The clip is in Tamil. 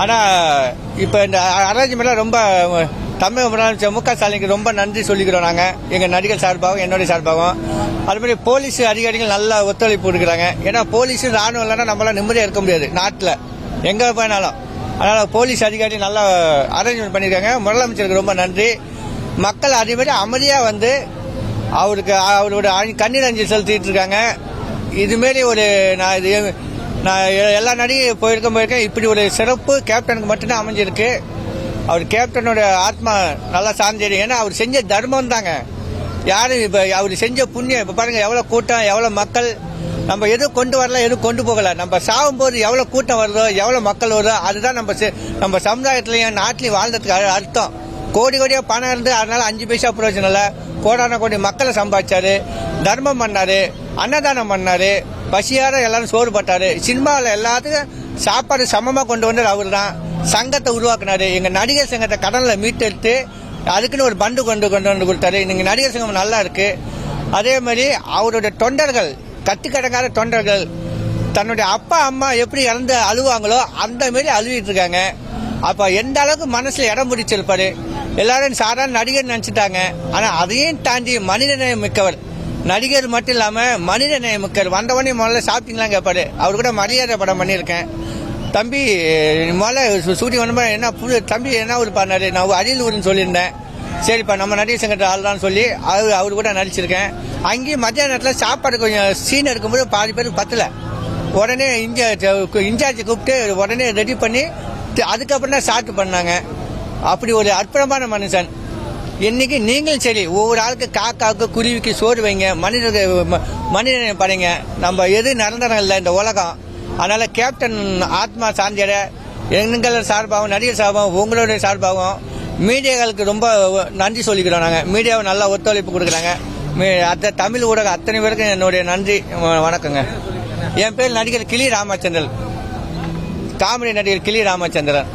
ஆனால் இப்போ இந்த அரேஞ்ச்மெண்ட்லாம் ரொம்ப தமிழக முதலமைச்சர் மு க ஸ்டாலினுக்கு ரொம்ப நன்றி சொல்லிக்கிறோம் நாங்கள் எங்கள் நடிகர் சார்பாகவும் என்னுடைய சார்பாகவும். அதுமாதிரி போலீஸ் அதிகாரிகள் நல்லா ஒத்துழைப்பு கொடுக்குறாங்க. ஏன்னா போலீஸ் ராணுவம் இல்லைன்னா நம்மளால நிம்மதியாக இருக்க முடியாது நாட்டில் எங்கே போனாலும். அதனால் போலீஸ் அதிகாரி நல்லா அரேஞ்ச்மெண்ட் பண்ணியிருக்காங்க. முதலமைச்சருக்கு ரொம்ப நன்றி. மக்கள் அதேமாதிரி அமைதியாக வந்து அவரோட கண்ணீர் அஞ்சலி செலுத்திட்டு இருக்காங்க. இதுமாரி நான் எல்லா நடிகையும் போயிருக்கேன். இப்படி ஒரு சிறப்பு கேப்டனுக்கு மட்டும்தான் அமைஞ்சிருக்கு. அவர் கேப்டனோட ஆத்மா நல்லா சார்ந்தது. ஏன்னா அவர் செஞ்ச தர்மம் தாங்க. யாரும் இப்போ அவர் செஞ்ச புண்ணியம். இப்போ பாருங்க எவ்வளோ கூட்டம், எவ்வளோ மக்கள். நம்ம எதுவும் கொண்டு வரல, எதுவும் கொண்டு போகல. நம்ம சாகும்போது எவ்வளோ கூட்டம் வருதோ, எவ்வளோ மக்கள் வருதோ, அதுதான் நம்ம சமுதாயத்திலையும் நாட்டிலையும் வாழ்ந்ததுக்கு அர்த்தம். கோடி கோடியா பணம் இருந்து அதனால 5 பைசா பிரயோஜனம் இல்லை. கோடான கோடி மக்களை சம்பாதிச்சாரு, தர்மம் பண்ணாரு, அன்னதானம் பண்ணாரு, பசியார எல்லாரும் சோறு பட்டாரு. சினிமாவில் எல்லாத்துக்கும் சாப்பாடு சமமாக கொண்டு வந்தது அவர் தான். சங்கத்தை உருவாக்குனாரு. எங்க நடிகர் சங்கத்தை கடன்ல மீட்டெடுத்து அதுக்குன்னு ஒரு பண்டு கொண்டு வந்து கொடுத்தாரு. எங்க நடிகர் சங்கம் நல்லா இருக்கு. அதே மாதிரி அவருடைய தொண்டர்கள், கட்டுக்கடங்காத தொண்டர்கள், தன்னுடைய அப்பா அம்மா எப்படி இறந்து அழுவாங்களோ அந்த மாதிரி அழுவிட்டு இருக்காங்க. அப்ப எந்த அளவுக்கு மனசுல இடம் பிடிச்சிருப்பாரு. எல்லாரும் சாதாரண நடிகர் நினைச்சிட்டாங்க. ஆனா அதையும் தாண்டி மனிதநேயம் மிக்கவர். நடிகர் மட்டும் இல்லாம மனிதநேயம் மிக்கவர். வந்தவனே முதல்ல சாப்பிட்டீங்களான்னு கேட்பாரு. அவர் கூட மரியாதை படம் பண்ணியிருக்கேன். தம்பி முதல்ல சூரிய வந்தப்ப என்ன தம்பி என்ன ஊர் பாடினாரு, நான் அரியலூர்னு சொல்லியிருந்தேன். சரிப்பா நம்ம நடிகர் சங்கத்தை ஆள்தான் சொல்லி அவரு கூட நடிச்சிருக்கேன். அங்கேயும் மத்தியான நேரத்தில் சாப்பாடு கொஞ்சம் சீன் எடுக்கும்போது பாதி பேருக்கு பத்தல. உடனே இன்சார்ஜ் கூப்பிட்டு உடனே ரெடி பண்ணி அதுக்கப்புறம் தான் ஸ்டார்ட் பண்ணாங்க. அப்படி ஒரு அற்புதமான மனுஷன். இன்னைக்கு நீங்களும் சரி, ஒவ்வொரு ஆளுக்கு காக்காவுக்கு குருவிக்கு சோறு வைங்க, மனிதனை படைங்க. நம்ம எது நிரந்தரம் இல்லை இந்த உலகம். அதனால கேப்டன் ஆத்மா சாந்தியட எங்களோட சார்பாகவும் நடிகர் சார்பாகவும் உங்களுடைய சார்பாகவும் மீடியாக்களுக்கு ரொம்ப நன்றி சொல்லிக்கிறோம். நாங்கள் மீடியாவை நல்லா ஒத்துழைப்பு கொடுக்குறாங்க. தமிழ் ஊடகம் அத்தனை பேருக்கு என்னுடைய நன்றி வணக்கங்க. என் பேர் நடிகர் கிளி ராமச்சந்திரன், காமெடி நடிகர் கிளி ராமச்சந்திரன்.